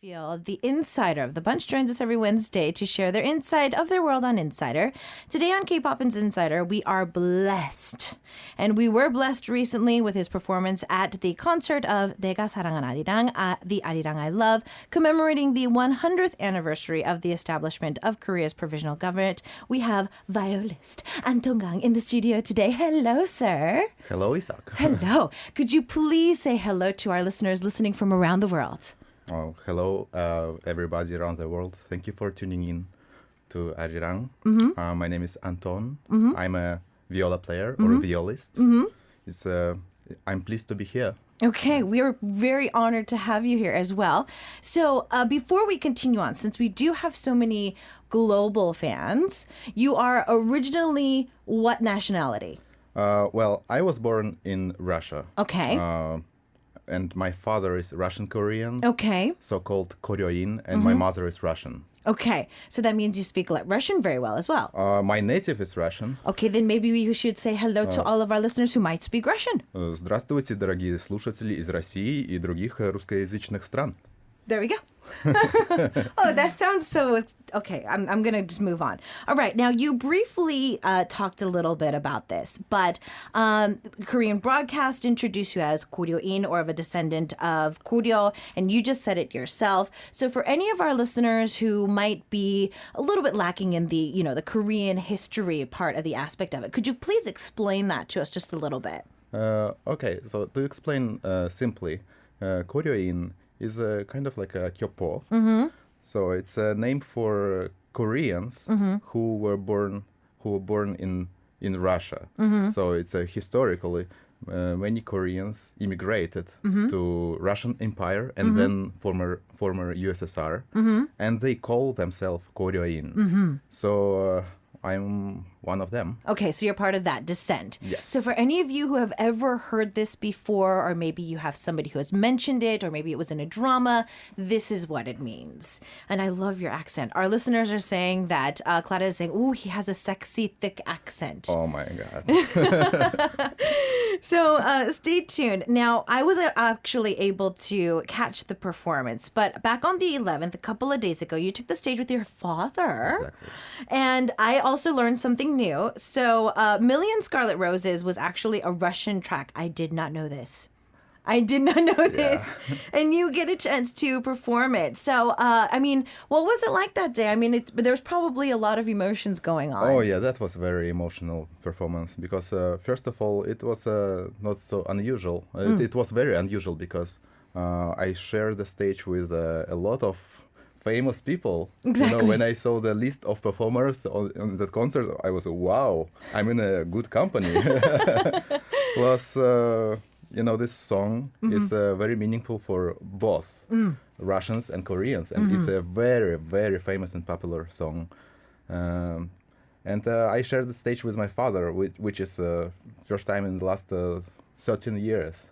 Field, the insider of the bunch, joins us every Wednesday to share their insight of their world on Insider. Today on K-Poppin's Insider, we are blessed. And we were blessed recently with his performance at the concert of 내가 사랑한 아리랑, the Arirang I Love, commemorating the 100th anniversary of the establishment of Korea's provisional government. We have violist Anton Kang in the studio today. Hello, sir. Hello, Isaac. Hello. Could you please say hello to our listeners listening from around the world? Oh, hello, everybody around the world. Thank you for tuning in to Arirang. My name is Anton. I'm a viola player or a violist. I'm pleased to be here. Okay, we are very honored to have you here as well. So before we continue on, since we do have so many global fans, you are originally what nationality? Well, I was born in Russia. Okay. And my father is Russian-Korean, Okay. so-called Koryoin, and my mother is Russian. Okay, so that means you speak Russian very well as well. My native is Russian. Okay, then maybe we should say hello to all of our listeners who might speak Russian. Здравствуйте, дорогие слушатели из России и других русскоязычных стран. There we go. Oh, that sounds so... Okay, I'm going to just move on. All right, now you briefly talked a little bit about this, but Korean broadcast introduced you as Koryoin, or of a descendant of Koryo, and you just said it yourself. So for any of our listeners who might be a little bit lacking in the, the Korean history part of the aspect of it, could you please explain that to us just a little bit? Okay, so to explain simply, Koryoin is a kind of like a kyopo. So it's a name for Koreans who were born in Russia. So it's historically many Koreans immigrated to Russian Empire and then former USSR, and they call themselves Koryoin. So I'm one of them. Okay, so you're part of that descent. Yes. So for any of you who have ever heard this before, or maybe you have somebody who has mentioned it, or maybe it was in a drama, this is what it means. And I love your accent. Our listeners are saying that Clara is saying, ooh, he has a sexy, thick accent. Oh my God. So stay tuned. Now, I was actually able to catch the performance, but back on the 11th, a couple of days ago, you took the stage with your father. Exactly. And I also learned something new. So Million Scarlet Roses was actually a Russian track. I did not know this. I did not know this. And you get a chance to perform it. So, what was it like that day? I mean, there was probably a lot of emotions going on. Oh, yeah, that was a very emotional performance because, first of all, it was not so unusual. It was very unusual because I shared the stage with a lot of famous people. Exactly. When I saw the list of performers on that concert, I was, wow, I'm in a good company. Plus, this song is very meaningful for both Russians and Koreans, and it's a very, very famous and popular song. And I shared the stage with my father, which is first time in the last 13 years.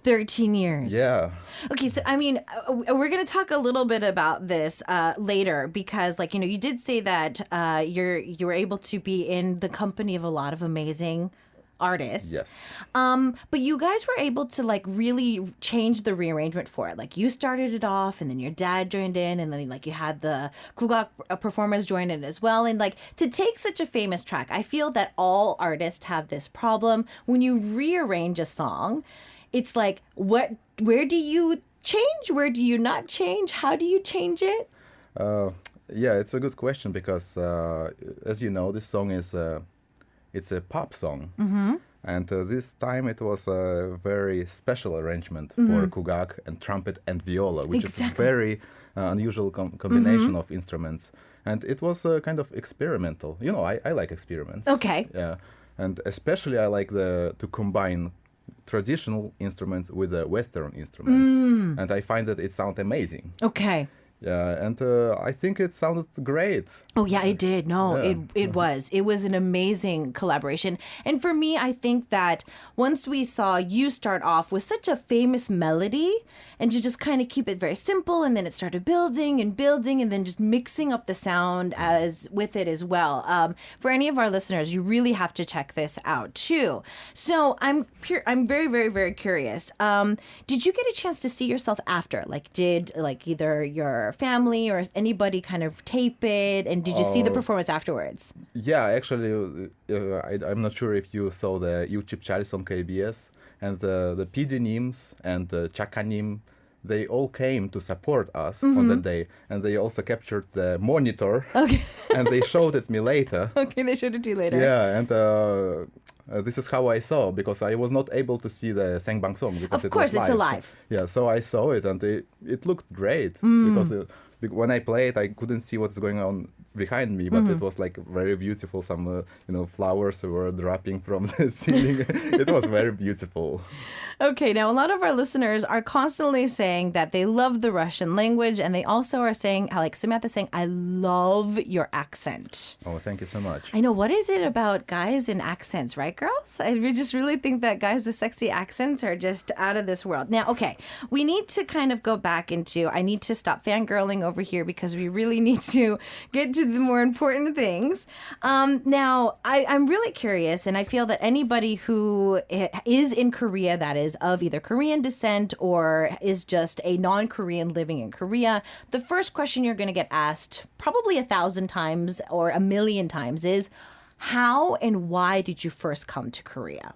13 years. Yeah. Okay, so we're going to talk a little bit about this later because, you did say that you were able to be in the company of a lot of amazing artists. Yes. But you guys were able to really change the rearrangement for it. You started it off, and then your dad joined in, and then you had the Kugak performers join in as well. And to take such a famous track, I feel that all artists have this problem when you rearrange a song. It's where do you change? Where do you not change? How do you change it? Yeah, it's a good question because, as you know, this song it's a pop song. And this time it was a very special arrangement for Kugak and trumpet and viola, which is a very unusual combination of instruments. And it was kind of experimental. I like experiments. Okay. Yeah, and especially I like to combine traditional instruments with the Western instruments. And I find that it sounds amazing. Okay. Yeah, and I think it sounded great. Oh yeah, it did. No, Yeah. it was. It was an amazing collaboration. And for me, I think that once we saw you start off with such a famous melody and you just kind of keep it very simple, and then it started building and building and then just mixing up the sound as with it as well. For any of our listeners, you really have to check this out too. So I'm very, very, very curious. Did you get a chance to see yourself after? Like, did like either your family or anybody kind of tape it, and did you see the performance afterwards? Yeah, actually, I'm not sure if you saw the YouTube channels on KBS, and the PDNIMs and the Chakanim, they all came to support us on that day, and they also captured the monitor, and they showed it me later. Okay, they showed it to you later. Yeah, and this is how I saw, because I was not able to see the Sangbang song because Of course, it was it's live. alive. Yeah, so I saw it, and it looked great because when I played, I couldn't see what's going on behind me, but it was like very beautiful. Some flowers were dropping from the ceiling. It was very beautiful. Okay, now a lot of our listeners are constantly saying that they love the Russian language, and they also are saying, like Samantha saying, I love your accent. Oh, thank you so much. I know. What is it about guys and accents, right, girls? I just really think that guys with sexy accents are just out of this world. Now, okay, we need to kind of go back into, I need to stop fangirling over here because we really need to get to the more important things. Now, I'm really curious, and I feel that anybody who is in Korea, that is of either Korean descent or is just a non-Korean living in Korea, the first question you're going to get asked probably 1,000 times or 1,000,000 times is, how and why did you first come to Korea?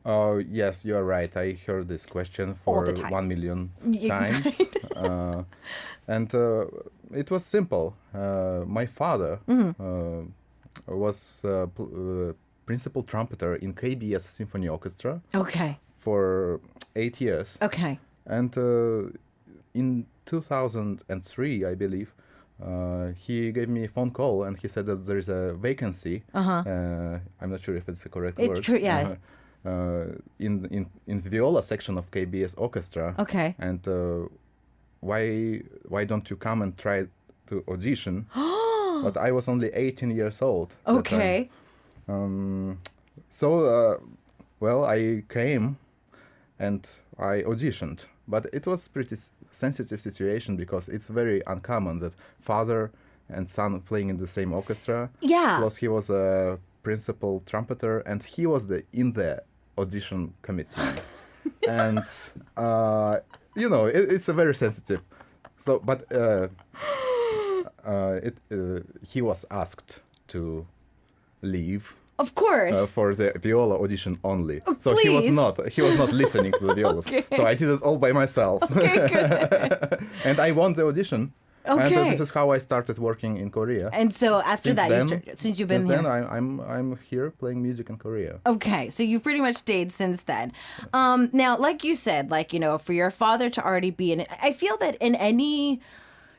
Oh, yes, you're right. I heard this question for 1 million times. And it was simple. My father was principal trumpeter in KBS Symphony Orchestra. Okay. For 8 years. Okay. And in 2003, I believe, he gave me a phone call and he said that there is a vacancy. I'm not sure if it's the correct word. True, yeah. In Viola section of KBS Orchestra. Okay. And why don't you come and try to audition? But I was only 18 years old. Okay. Well, I came and I auditioned, but it was pretty sensitive situation because it's very uncommon that father and son playing in the same orchestra. Yeah. Plus he was a principal trumpeter and he was in the audition committee. And it's a very sensitive. So, but he was asked to leave. Of course. For the viola audition only. So Please. he was not listening to the violas. Okay. So I did it all by myself. Okay, good. And I won the audition. Okay. And this is how I started working in Korea. And so after Since that, then, since you've been since here. then I'm here playing music in Korea. Okay, so you pretty much stayed since then. Now, like you said, for your father to already be in it, I feel that in any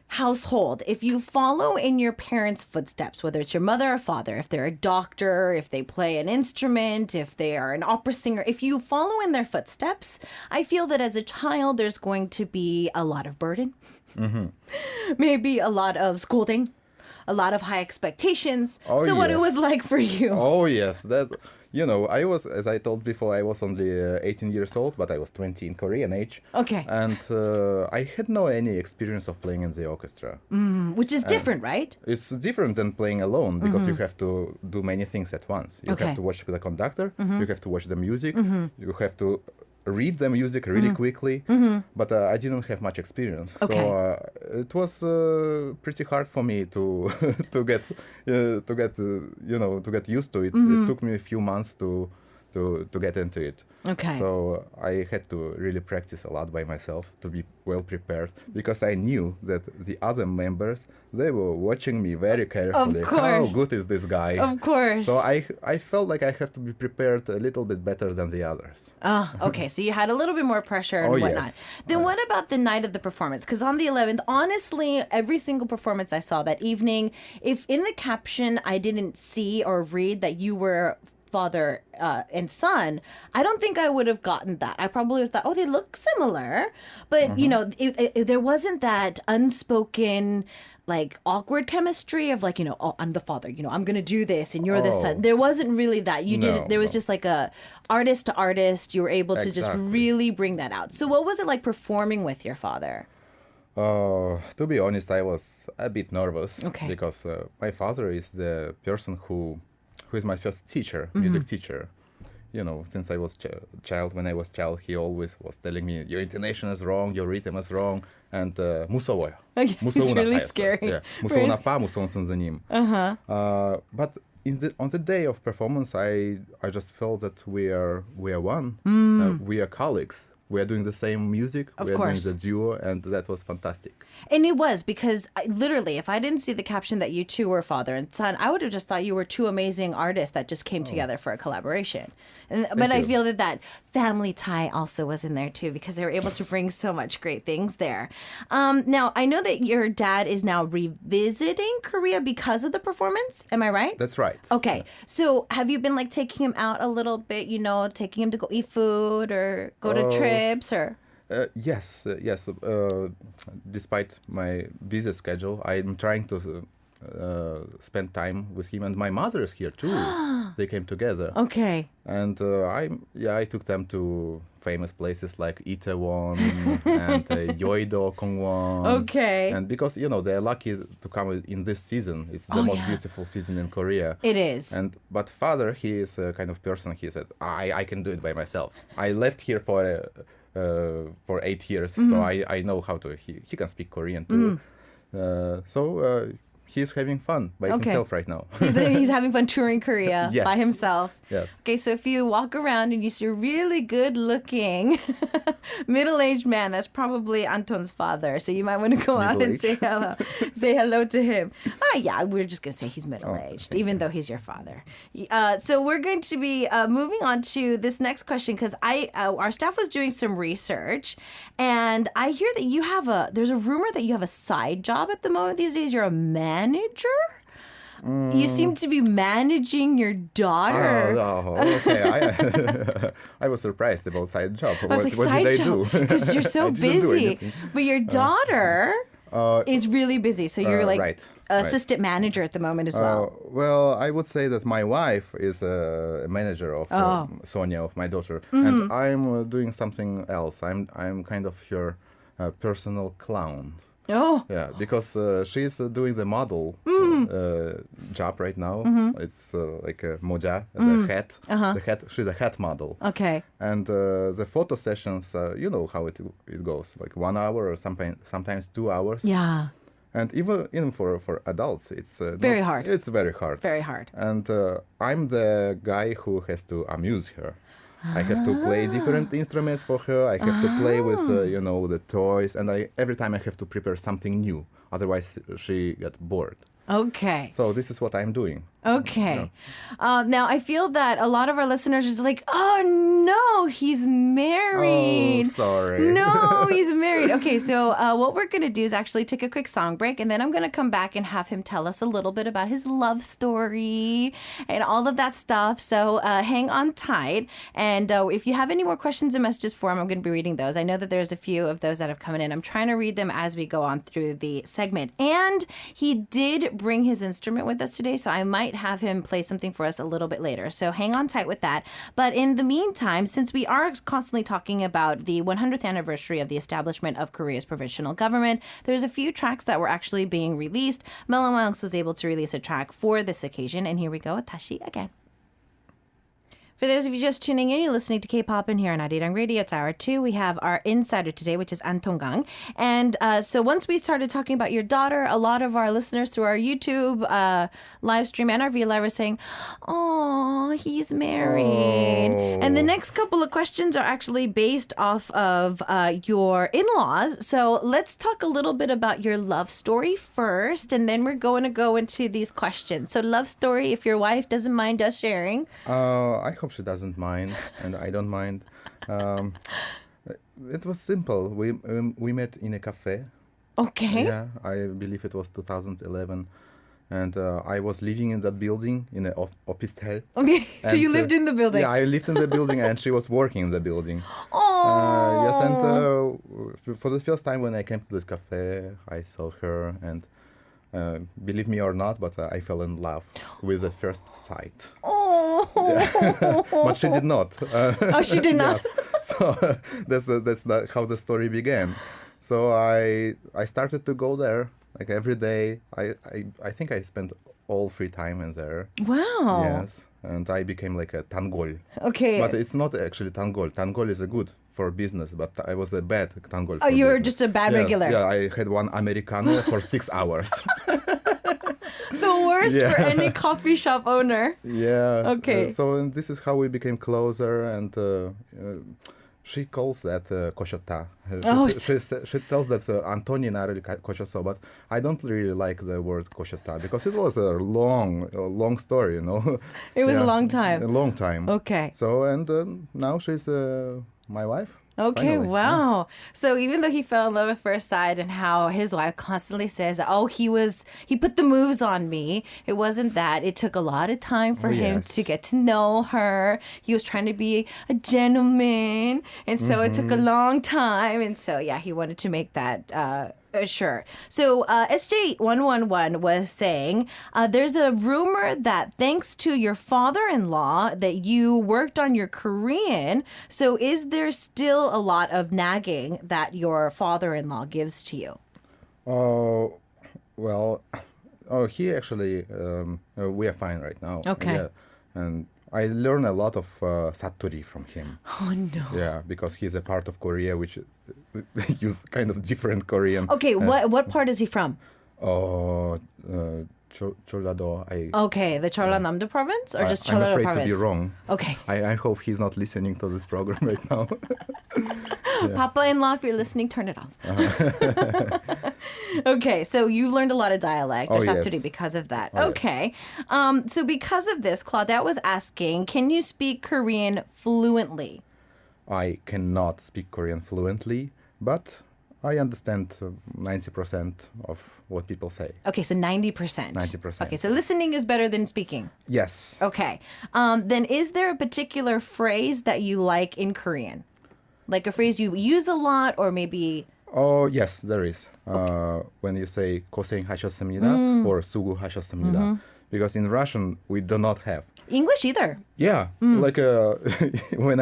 household, if you follow in your parents' footsteps, whether it's your mother or father, if they're a doctor, if they play an instrument, if they are an opera singer, if you follow in their footsteps, I feel that as a child, there's going to be a lot of burden, maybe a lot of scolding, a lot of high expectations. Oh, so what it yes. was like for you? Oh, yes. I was, as I told before, I was only 18 years old, but I was 20 in Korean age. Okay. And I had any experience of playing in the orchestra. Which is different, right? It's different than playing alone because you have to do many things at once. You Okay. have to watch the conductor, you have to watch the music, you have to read the music really quickly. But I didn't have much experience, Okay. so it was pretty hard for me to get used to it. It took me a few months to get into it. Okay. So I had to really practice a lot by myself to be well prepared because I knew that the other members, they were watching me very carefully. Of How course. good is this guy? Of course. So I felt like I had to be prepared a little bit better than the others. Okay, so you had a little bit more pressure and Oh, whatnot. yes. Then what about the night of the performance? Because on the 11th, honestly, every single performance I saw that evening, if in the caption I didn't see or read that you were father and son, I don't think I would have gotten that. I probably would have thought, oh, they look similar. But, you know, there wasn't that unspoken, like, awkward chemistry of, like, you know, oh, I'm the father, you know, I'm going to do this and you're the son. There wasn't really that. You did. There was just like a artist to artist. You were able to just really bring that out. So what was it like performing with your father? To be honest, I was a bit nervous Okay. because my father is the person who is my first teacher, music teacher. You know, since I was child, when I was child, he always was telling me, your intonation is wrong, your rhythm is wrong, and мусовое. It's really scary. Yeah, мусовна па, мусовна за ним. But on the day of performance, I just felt that we are one. We are colleagues. We are doing the same music. Of we are course. doing the duo, and that was fantastic. And it was because literally, if I didn't see the caption that you two were father and son, I would have just thought you were two amazing artists that just came together for a collaboration. But I feel that family tie also was in there too because they were able to bring so much great things there. Now, I know that your dad is now revisiting Korea because of the performance. Am I right? That's right. Okay. So have you been like taking him out a little bit, you know, taking him to go eat food or go to trips or... Yes. Despite my busy schedule, I'm trying to spend time with him, and my mother is here too. They came together. Okay. And I took them to famous places like Itaewon and Yeouido, Gongwon. Okay. And because, you know, they're lucky to come in this season. It's the most beautiful season in Korea. It is. But father, he is a kind of person, he said, I can do it by myself. I left here for 8 years, so I know how to, he can speak Korean too. He's having fun by himself right now. He's having fun touring Korea by himself. Yes. Okay, so if you walk around and you see a really good-looking middle-aged man, that's probably Anton's father. So you might want to go out and say hello. Say hello to him. Yeah, we're just going to say he's middle-aged, even though he's your father. So we're going to be moving on to this next question because our staff was doing some research, and I hear that there's a rumor that you have a side job at the moment these days. You're a manager? You seem to be managing your daughter. Okay. I was surprised about side job. I was what did I do? Because you're so busy. But your daughter is really busy. So you're assistant manager at the moment as well. Well, I would say that my wife is a manager of Sonia, of my daughter. And I'm doing something else. I'm kind of her personal clown. Oh. Yeah, because she's doing the model job right now. It's like a moja, the hat. The hat. She's a hat model. Okay. And the photo sessions, you know how it goes, like 1 hour or sometimes 2 hours. Yeah. And even for adults, it's very hard. It's very hard. Very hard. And I'm the guy who has to amuse her. I have to play different instruments for her. I have to play with, the toys. And every time I have to prepare something new. Otherwise, she gets bored. Okay. So this is what I'm doing. Okay. Yeah. Now, I feel that a lot of our listeners are just like, oh, no, he's married. Oh, sorry. No, he's married. Okay, so what we're going to do is actually take a quick song break, and then I'm going to come back and have him tell us a little bit about his love story and all of that stuff. So hang on tight. And if you have any more questions and messages for him, I'm going to be reading those. I know that there's a few of those that have come in. I'm trying to read them as we go on through the segment. And he did bring his instrument with us today, so I might have him play something for us a little bit later. So hang on tight with that. But in the meantime, since we are constantly talking about the 100th anniversary of the establishment of Korea's provisional government, there's a few tracks that were actually being released. Melon was able to release a track for this occasion, and here we go with Tashi again. For those of you just tuning in, you're listening to K-Poppin here on Arirang Radio. It's hour 2. We have our insider today, which is Anton Kang. And so once we started talking about your daughter, a lot of our listeners through our YouTube live stream and our VLive were saying, oh, he's married. Oh. And the next couple of questions are actually based off of your in-laws. So let's talk a little bit about your love story first, and then we're going to go into these questions. So love story, if your wife doesn't mind us sharing. I hope she doesn't mind, and I don't mind. It was simple. We met in a cafe. Okay. Yeah, I believe it was 2011, and I was living in that building in an office. Okay, so And, you lived in the building. Yeah, I lived in the building, and she was working in the building. Oh. Yes, and for the first time when I came to this cafe, I saw her, and believe me or not, but I fell in love with the first sight. Oh. Yeah. But she did not. Oh, she did not. Yes. So that's how the story began. So I started to go there like every day. I think I spent all free time in there. Wow. Yes, and I became like a tangol. Okay. But it's not actually tangol. Tangol is a good for business, but I was a bad tangol. Oh, you were just a bad regular. Yeah, I had one Americano for 6 hours. The worst for any coffee shop owner. Yeah. Okay. So this is how we became closer, and she calls that koshota. She tells that Antoni narali koshoso, but I don't really like the word koshota because it was a long story, you know. It was a long time. A long time. Okay. So and now she's my wife. Okay, finally. wow. Yeah. So even though he fell in love at first sight and how his wife constantly says, oh, he put the moves on me. It wasn't that. It took a lot of time for him to get to know her. He was trying to be a gentleman. And so it took a long time. And so, yeah, he wanted to make that sure. So SJ111 was saying there's a rumor that thanks to your father-in-law that you worked on your Korean. So is there still a lot of nagging that your father-in-law gives to you? Well, he actually, we are fine right now. Okay. Yeah. And I learned a lot of Satori from him. Oh, no. Yeah, because he's a part of Korea, which use kind of different Korean. Okay, what part is he from? Jeollado. Okay, the Jeollanam-do province or just I'm Jeollado afraid province? to be wrong. Okay. I hope he's not listening to this program right now. Papa-in-law, if you're listening, turn it off. Okay, so you learned a lot of dialect or Satori yes. because of that. Oh, okay. So because of this, Claudette was asking, can you speak Korean fluently? I cannot speak Korean fluently, but I understand 90% of what people say. Okay, so 90%. 90%. Okay, so listening is better than speaking. Yes. Okay. Then is there a particular phrase that you like in Korean? Like a phrase you use a lot or maybe... Oh, yes, there is. When you say 고생하셨습니다 or 수고하셨습니다. Because in Russian, we do not have. English either. Yeah, like when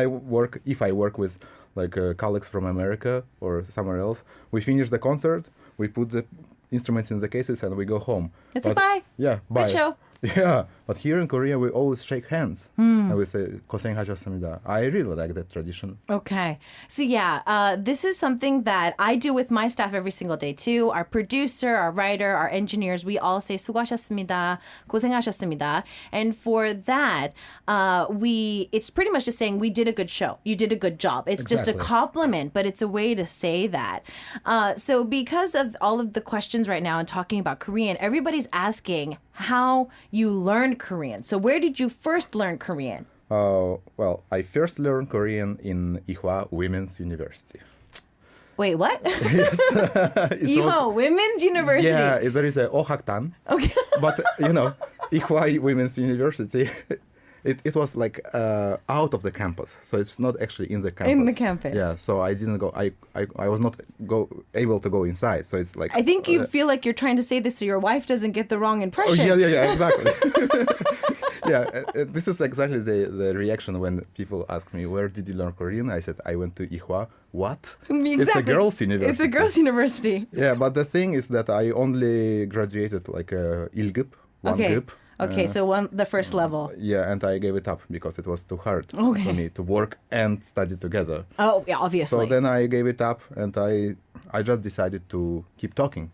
if I work with like colleagues from America or somewhere else, we finish the concert, we put the instruments in the cases, and we go home. It's a bye. Yeah, bye. Good show. Yeah, but here in Korea, we always shake hands. And we say 고생하셨습니다. I really like that tradition. Okay. So yeah, this is something that I do with my staff every single day too. Our producer, our writer, our engineers, we all say 수고하셨습니다, 고생하셨습니다. And for that, it's pretty much just saying we did a good show. You did a good job. It's just a compliment, but it's a way to say that. So because of all of the questions right now and talking about Korean, everybody's asking how you learned Korean. So where did you first learn Korean? Well, I first learned Korean in Ihwa Women's University. Wait, what? Yes. Ihwa Women's University. Yeah, there is a Ohaktan. Okay. But, Ihwa Women's University, it was like out of the campus. So it's not actually in the campus. In the campus. Yeah, so I didn't go. I was not able to go inside. So it's like... I think you feel like you're trying to say this so your wife doesn't get the wrong impression. Oh, yeah, exactly. This is exactly the reaction when people ask me, where did you learn Korean? I said, I went to Ihwa. What? Exactly. It's a girls' university. It's a girls' university. Yeah, but the thing is that I only graduated like 1급, one group. Okay, so the first level. Yeah, and I gave it up because it was too hard for me to work and study together. Oh, yeah, obviously. So then I gave it up, and I just decided to keep talking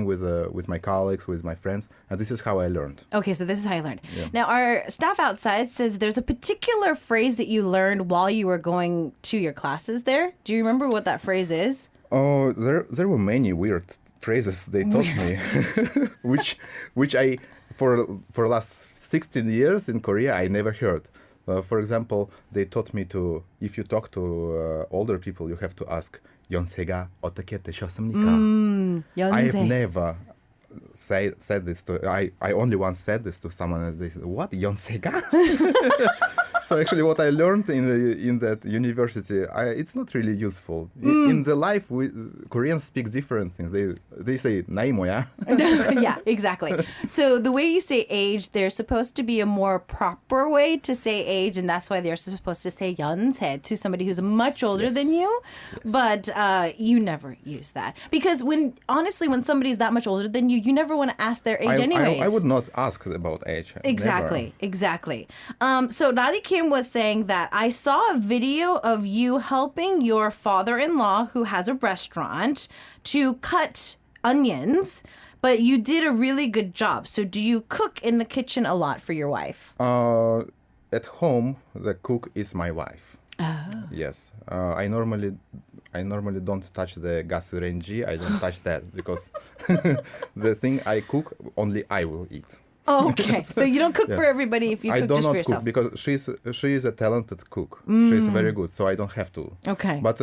with my colleagues, with my friends, and this is how I learned. Okay, so this is how you learned. Yeah. Now, our staff outside says there's a particular phrase that you learned while you were going to your classes there. Do you remember what that phrase is? Oh, there were many weird phrases they taught me, which I for the last 16 years in Korea I never heard. For example, they taught me if you talk to older people, you have to ask 연세가 어떻게 되셨습니까? 연세. I have never said this to I only once said this to someone, and they said, "What, Yonsega?" So actually, what I learned in that university, it's not really useful. In the life, Koreans speak different things. They say "나이 Yeah, exactly. So the way you say age, there's supposed to be a more proper way to say age, and that's why they're supposed to say 연세 to somebody who's much older than you. Yes. But you never use that because honestly, when somebody's that much older than you, you never want to ask their age anyways. I would not ask about age. Exactly, Never. exactly. So Radhi Kim was saying that I saw a video of you helping your father-in-law who has a restaurant to cut onions, but you did a really good job. So do you cook in the kitchen a lot for your wife? At home, the cook is my wife. Oh. Yes. I normally don't touch the gas range. I don't touch that because the thing I cook, only I will eat. Okay, so you don't cook for everybody if you cook just for not yourself. cook because she is a talented cook. She's very good, so I don't have to. Okay. But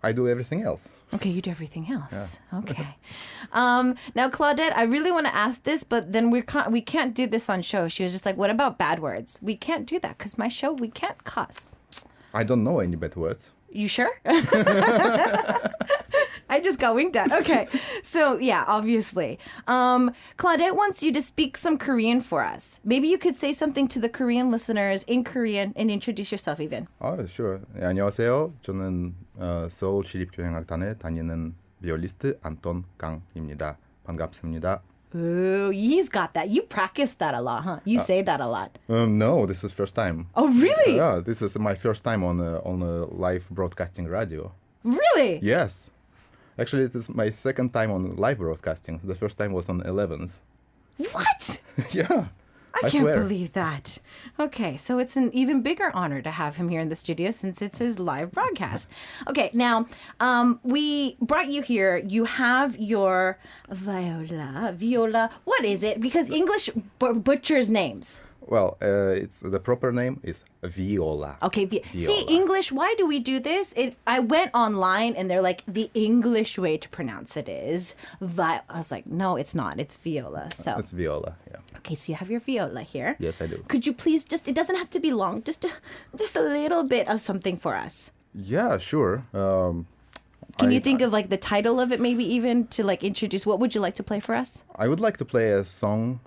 I do everything else. Okay, you do everything else. Yeah. Okay. Now, Claudette, I really want to ask this, but then we can't do this on show. She was just like, what about bad words? We can't do that because my show, we can't cuss. I don't know any bad words. You sure? I just got winked at. Okay. So, yeah, obviously. Claudette wants you to speak some Korean for us. Maybe you could say something to the Korean listeners in Korean and introduce yourself even. Sure. 네, 안녕하세요. 저는 서울 시립교향악단에 다니는 비올리스트 안톤 강입니다. 반갑습니다. Ooh, he's got that. You practice that a lot, huh? You say that a lot. No, this is first time. Oh, really? Yeah, this is my first time on a live broadcasting radio. Really? Yes. Actually, it is my second time on live broadcasting. The first time was on 11th. What? Yeah. I can't swear. believe that. Okay, so it's an even bigger honor to have him here in the studio since it's his live broadcast. Okay, now we brought you here. You have your Viola. What is it? Because English butchers names. Well, it's the proper name is Viola. Okay, Viola. See, English, why do we do this? I went online and they're like, the English way to pronounce it is I was like, no, it's not. It's Viola. So It's Viola, yeah. okay, so you have your Viola here. Yes, I do. Could you please it doesn't have to be long, just a little bit of something for us. Yeah, sure. Can you think of like the title of it, maybe even to like introduce? What would you like to play for us? I would like to play a song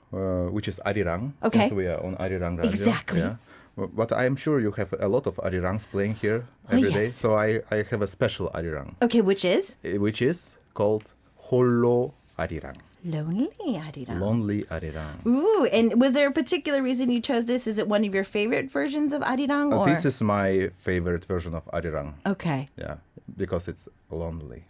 which is Arirang. Okay. Since we are on Arirang Radio. Exactly. Yeah. But I am sure you have a lot of Arirangs playing here every day. yes. So I have a special Arirang, Okay, which is? which is called Holo Arirang. Lonely Arirang. Lonely Arirang. Ooh, and was there a particular reason you chose this? Is it one of your favorite versions of Arirang? Or? This is my favorite version of Arirang. Okay. Yeah, because it's lonely.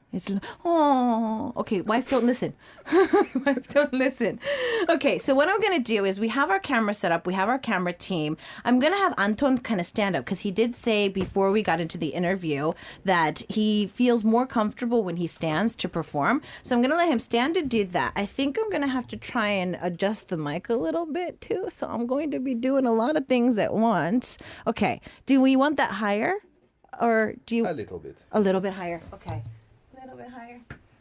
Oh, okay. Wife, don't listen. Wife, don't listen. Okay, so what I'm going to do is we have our camera set up. We have our camera team. I'm going to have Anton kind of stand up because he did say before we got into the interview that he feels more comfortable when he stands to perform. So I'm going to let him stand to do that. I think I'm going to have to try and adjust the mic a little bit too. So I'm going to be doing a lot of things at once. Okay. Do we want that higher? Or do you... A little bit. A little bit higher. Okay. A little bit higher.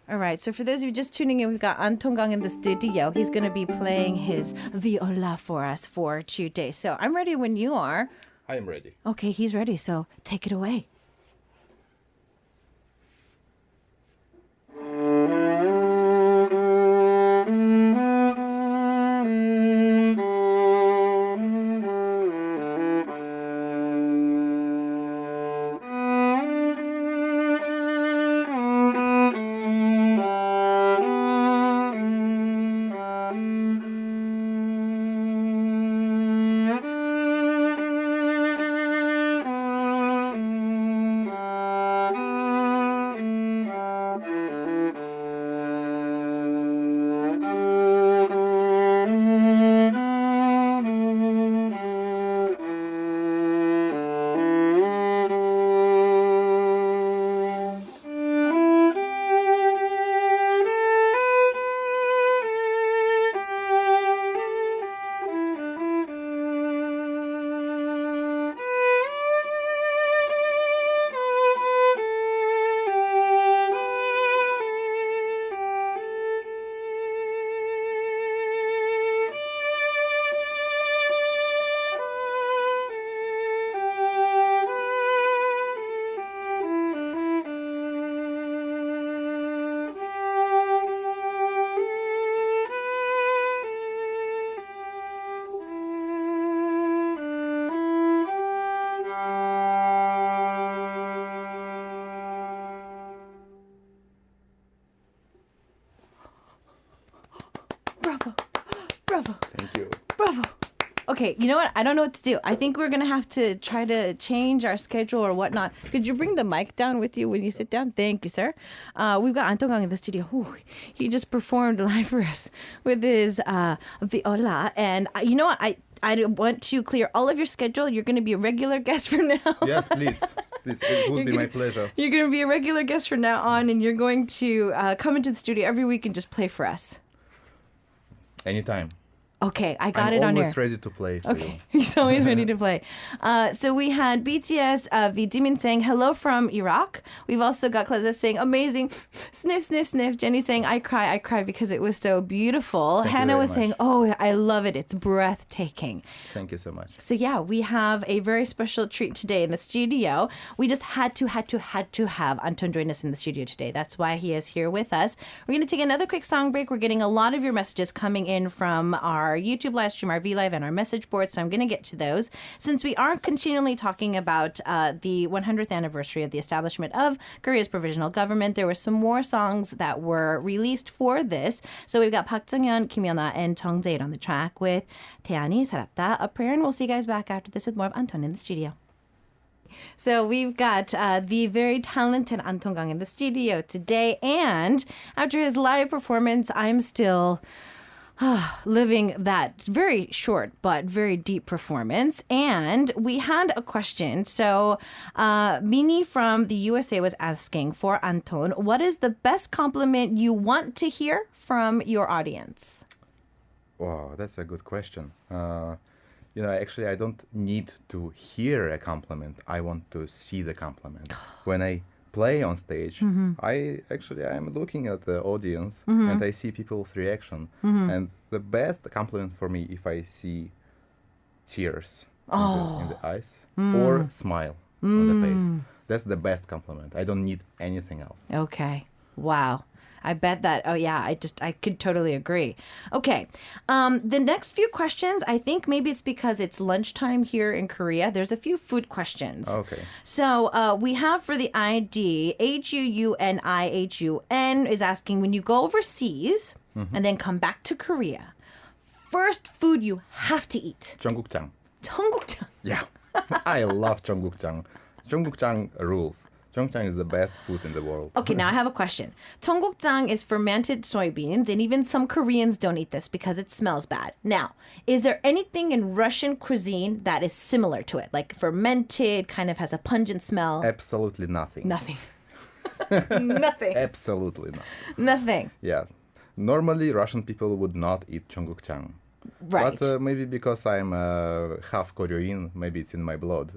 All right. So for those of you just tuning in, we've got Anton Kang in the studio. He's going to be playing his viola for us for today. So I'm ready when you are. I am ready. Okay, he's ready. So take it away. Bravo. Bravo. Thank you. Bravo. Okay, you know what? I don't know what to do. I think we're going to have to try to change our schedule or whatnot. Could you bring the mic down with you when you sit down? Thank you, sir. We've got Anton Kang in the studio. Ooh, he just performed live for us with his viola. And you know what? I want to clear all of your schedule. You're going to be a regular guest from now. Yes, please. Please, it would be my pleasure. You're going to be a regular guest from now on, and you're going to come into the studio every week and just play for us. Anytime. Okay, I got it on here. I'm always ready to play for you. He's always ready to play. So we had BTS, Jimin saying hello from Iraq. We've also got Kleza saying amazing, sniff, sniff, sniff. Jenny saying I cry because it was so beautiful. Thank you Hannah very was much. saying, oh, I love it. It's breathtaking. Thank you so much. So yeah, we have a very special treat today in the studio. We just had to have Anton join us in the studio today. That's why he is here with us. We're going to take another quick song break. We're getting a lot of your messages coming in from our YouTube live stream, our VLive, and our message board. So I'm going to get to those. Since we are continually talking about the 100th anniversary of the establishment of Korea's provisional government, there were some more songs that were released for this. So we've got Park Jung-hyun, Kim Yeona, and Jung Jae on the track with 태안이 살았다, A Prayer, and we'll see you guys back after this with more of Anton in the studio. So we've got the very talented Anton Kang in the studio today, and after his live performance, I'm still living that very short but very deep performance. And we had a question. So Mini from the USA was asking for Anton, what is the best compliment you want to hear from your audience? Wow, that's a good question. Actually, I don't need to hear a compliment. I want to see the compliment. When I play on stage, I'm looking at the audience and I see people's reaction. And the best compliment for me if I see tears in the eyes or smile on the face. That's the best compliment. I don't need anything else. Okay. Wow. I bet that, I could totally agree. Okay. The next few questions, I think maybe it's because it's lunchtime here in Korea. There's a few food questions. Okay. So we have for the ID, HUUNIHUN is asking, when you go overseas and then come back to Korea, first food you have to eat. Jjangukjang. Jjangukjang. Yeah. I love Jjangukjang. Jjangukjang rules. Jjangukjang is the best food in the world. Okay, now I have a question. Jjangukjang is fermented soybeans, and even some Koreans don't eat this because it smells bad. Now, is there anything in Russian cuisine that is similar to it? Like fermented, kind of has a pungent smell? Absolutely nothing. Nothing. Nothing. Absolutely nothing. Nothing. Yeah. Normally, Russian people would not eat Jjangukjang. Right. But maybe because I'm half Korean, maybe it's in my blood.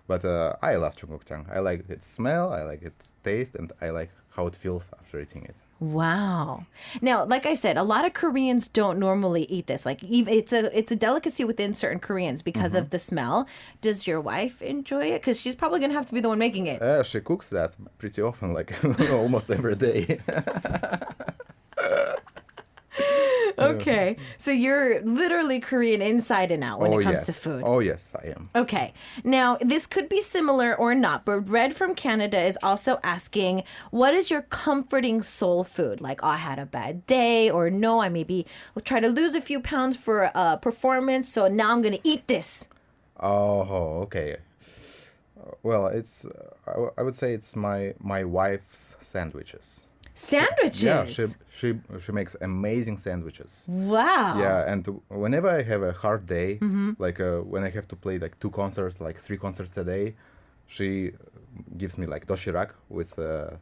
But I love Jjangukjang. I like its smell, I like its taste, and I like how it feels after eating it. Wow. Now, like I said, a lot of Koreans don't normally eat this. Like, it's a delicacy within certain Koreans because of the smell. Does your wife enjoy it? Because she's probably going to have to be the one making it. She cooks that pretty often, like almost every day. Okay. So you're literally Korean inside and out when it comes to food. Oh, yes, I am. Okay. Now, this could be similar or not, but Red from Canada is also asking, what is your comforting soul food? Like, I had a bad day, or no, I maybe will try to lose a few pounds for a performance, so now I'm going to eat this. Oh, okay. Well, it's I would say it's my wife's sandwiches. Sandwiches? Yeah, she makes amazing sandwiches. Wow. Yeah, and whenever I have a hard day, like when I have to play like 2 concerts, like 3 concerts a day, she gives me like doshirak with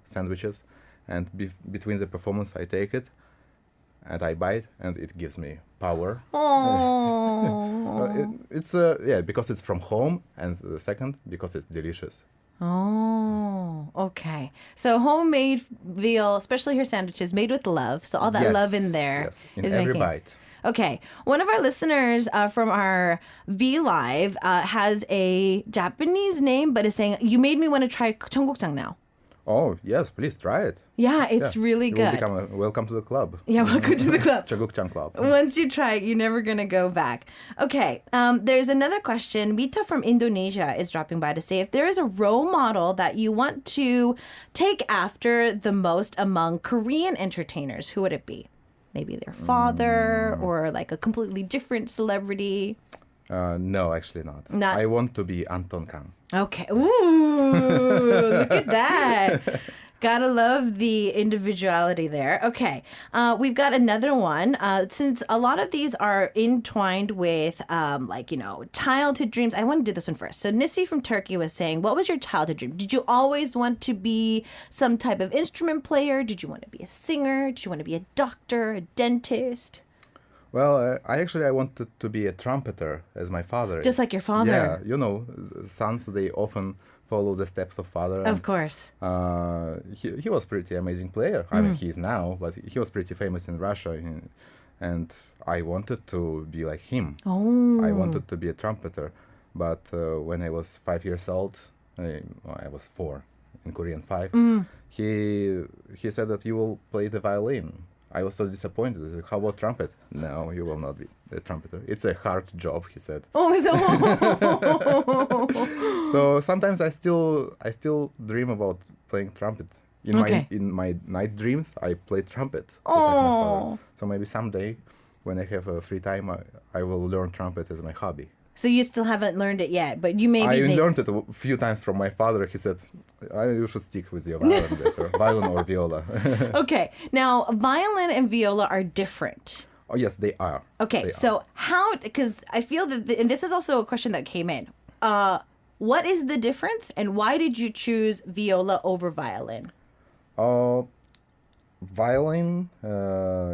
sandwiches, and between the performance I take it and I bite, and it gives me power. Oh. It's because it's from home, and the second because it's delicious. Oh, okay. So homemade veal, especially her sandwiches, made with love. So all that love in there. Yes, in is every making... bite. Okay. One of our listeners from our VLive has a Japanese name, but is saying, you made me want to try Jjangukjang now. Oh, yes, please try it. Yeah, it's really good. You will become welcome to the club. Yeah, welcome to the club. Jjangukjang Club. Once you try it, you're never going to go back. Okay, there's another question. Mita from Indonesia is dropping by to say, if there is a role model that you want to take after the most among Korean entertainers, who would it be? maybe their father or like a completely different celebrity? No, actually not. Not- I want to be Anton Kang. Okay. Ooh, look at that. Gotta love the individuality there. Okay. We've got another one. Since a lot of these are entwined with, childhood dreams, I want to do this one first. So Nissi from Turkey was saying, what was your childhood dream? Did you always want to be some type of instrument player? Did you want to be a singer? Did you want to be a doctor, a dentist? Well, I wanted to be a trumpeter, as my father. Just like your father. Yeah, sons, they often follow the steps of father. Of course. He was pretty amazing player. I mean, he is now, but he was pretty famous in Russia. And I wanted to be like him. Oh. I wanted to be a trumpeter. But when I was 5 years old, I was 4, in Korean 5, he said that you will play the violin. I was so disappointed. I said, how about trumpet? No, you will not be a trumpeter. It's a hard job, he said. Oh, So sometimes I still dream about playing trumpet. In my night dreams, I play trumpet. Just like my father. So maybe someday, when I have free time, I will learn trumpet as my hobby. So you still haven't learned it yet, but you maybe... I learned it a few times from my father. He said, you should stick with your violin better. Violin or viola. Okay. Now, violin and viola are different. Oh, yes, they are. Okay, so how... Because I feel that... and this is also a question that came in. What is the difference, and why did you choose viola over violin? Violin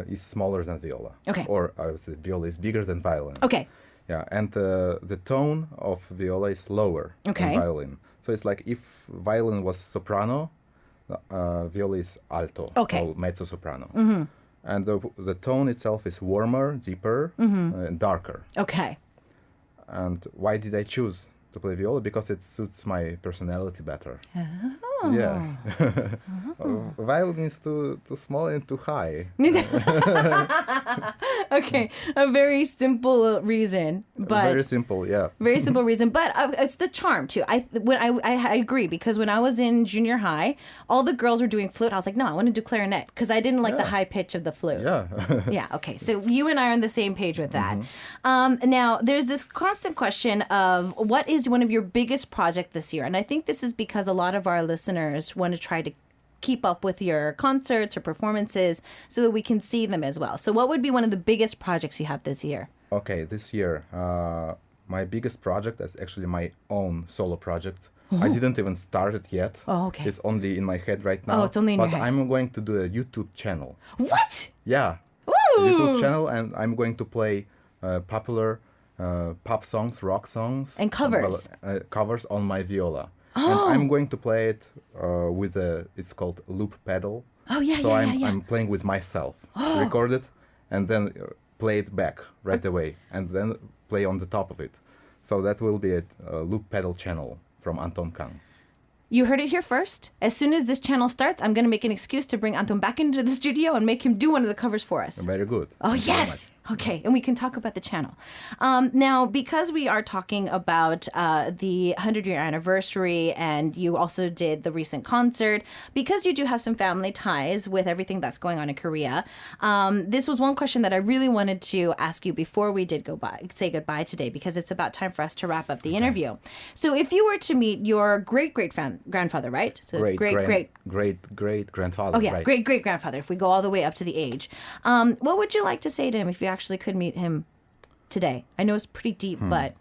is smaller than viola. Okay. Or I would say viola is bigger than violin. Okay. Yeah, and the tone of viola is lower than violin. So it's like if violin was soprano, viola is alto, or mezzo soprano. Mm-hmm. And the tone itself is warmer, deeper, and darker. Okay. And why did I choose to play viola? Because it suits my personality better. Oh. Yeah. Violin is too small and too high. Okay, a very simple reason, but very simple, yeah. Very simple reason, but it's the charm too. I agree, because when I was in junior high, all the girls were doing flute. I was like, no, I want to do clarinet because I didn't like the high pitch of the flute. Yeah. Yeah. Okay. So you and I are on the same page with that. Now, there's this constant question of what is one of your biggest project this year, and I think this is because a lot of our listeners want to try to keep up with your concerts or performances so that we can see them as well. So what would be one of the biggest projects you have this year? Okay, this year, my biggest project is actually my own solo project. I didn't even start it yet. Oh, okay. It's only in my head right now. Oh, it's only in your head. But I'm going to do a YouTube channel. What? Yeah. Ooh. YouTube channel, and I'm going to play popular pop songs, rock songs. And covers. Covers on my viola. And I'm going to play it with it's called loop pedal. Oh, yeah, so yeah. I'm playing with myself, record it, and then play it back right away, and then play on the top of it. So that will be a loop pedal channel from Anton Kang. You heard it here first. As soon as this channel starts, I'm going to make an excuse to bring Anton back into the studio and make him do one of the covers for us. Very good. Oh, Thank yes. Okay, and we can talk about the channel. Now, because we are talking about the 100-year anniversary, and you also did the recent concert, because you do have some family ties with everything that's going on in Korea, this was one question that I really wanted to ask you before we did say goodbye today, because it's about time for us to wrap up the interview. So if you were to meet your great-great-grandfather, right? So great-great-grandfather. Oh, yeah, right. great-great-grandfather, if we go all the way up to the age. What would you like to say to him if you actually could meet him today? I know it's pretty deep, but...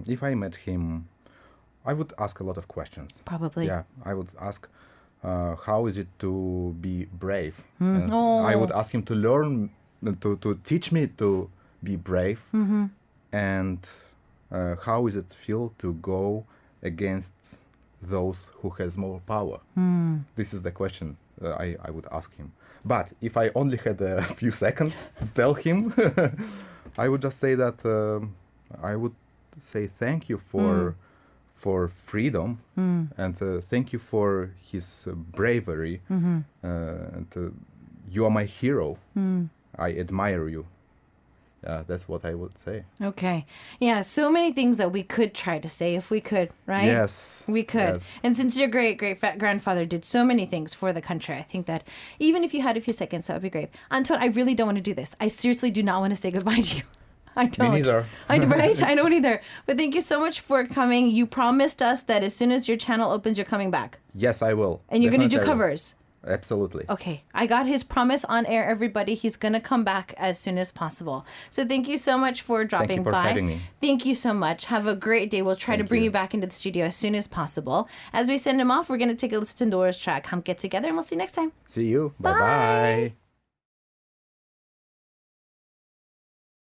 If I met him, I would ask a lot of questions. Probably. Yeah, I would ask, how is it to be brave? I would ask him to learn, to teach me to be brave. And how is it feel to go against those who has more power? This is the question I would ask him. But if I only had a few seconds to tell him, I would just say that I would say thank you for freedom, and thank you for his bravery. And you are my hero. I admire you. that's what I would say. Okay. Yeah, so many things that we could try to say if we could, right? Yes. We could. Yes. And since your great-great-grandfather did so many things for the country, I think that even if you had a few seconds, that would be great. Anton, I really don't want to do this. I seriously do not want to say goodbye to you. I don't. Me neither. Right? I don't either. But thank you so much for coming. You promised us that as soon as your channel opens, you're coming back. Yes, I will. And you're going to do Definitely I will. covers. Absolutely. Okay, I got his promise on air, everybody. He's going to come back as soon as possible. So thank you so much for dropping for by. having me. Thank you so much. Have a great day. We'll try to bring you back into the studio as soon as possible. As we send him off, we're going to take a listen to Nora's track, Hamke Together, and we'll see you next time. See you. Bye-bye.